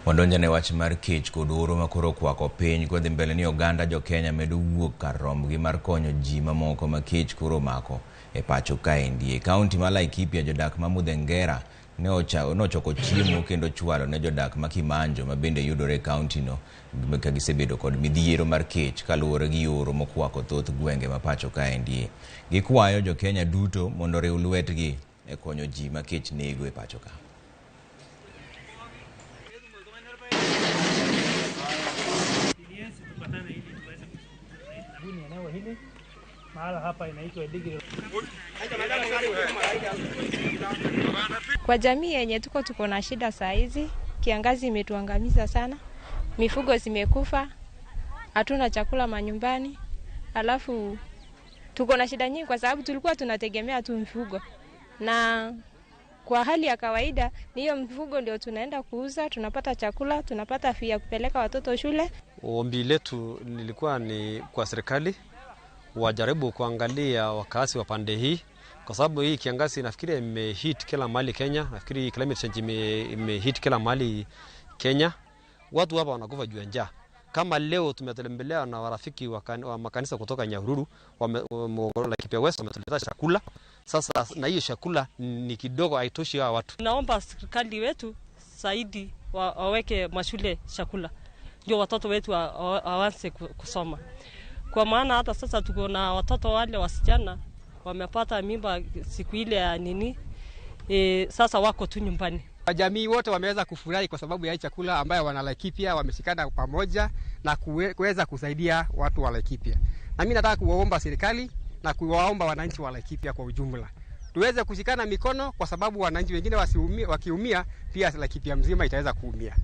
Wadonjane wach mar kech kod oro makoro kwako piny kodhi mbele ni Oganda jo Kenya medo wuok kar romgi mar konyo ji mamoko ma kech koro mako e pacho kaendi. E kaunti ma Laikipia jodak ma Mudhengera nochoko chiemo kendo chwalo ne jodak ma Kimanjo ma bende yudore kaunti no ka gisebedo kod midhiero mar kech kaluwore gi oro mokwako thoth gwenge ma pacho kaendi. Gikwayo jo Kenya duto mondo riw lwetgi e konyo ji ma kech nego e pacho ka. Kwa jamii yenye tuko na shida saa hizi, kiangazi imetuangamiza sana. Mifugo zimekufa, hatuna chakula manyumbani. Alafu tuko na shida nyingi kwa sababu tulikuwa tunategemea tu mifugo. Na kwa hali ya kawaida, ni hiyo mifugo ndio tunaenda kuuza, tunapata chakula, tunapata fee ya kupeleka watoto shule. Ombi letu lilikuwa ni kwa serikali wajaribu kuangalia wakazi wa pande hii, kwa sababu hii kiangazi nafikiri imehit kila mahali Kenya. Nafikiri climate change imehit kila mahali Kenya. Watu hapa wanakufa juu ya njaa. Kama leo tumetembelea na warafiki wa makanisa kutoka Nyahururu Laikipia West, wametuleta chakula. Sasa na hiyo chakula ni kidogo, haitoshi hawa watu. Naomba serikali wetu zaidi waweke mashule chakula, ndio watoto wetu waanze kusoma. Kwa maana hata sasa tuko na watoto wale wasichana wamepata mimba siku ile ya nini, sasa wako tu nyumbani. Jamii wote wameweza kufurahi kwa sababu ya chakula ambayo wana Laikipia wameshikana pamoja na kuweza kusaidia watu wa Laikipia. Na mimi nataka kuwaomba serikali na kuwaomba wananchi wa Laikipia kwa ujumla, tuweze kushikana mikono, kwa sababu wananchi wengine wakiumia pia Laikipia mzima itaweza kuumia.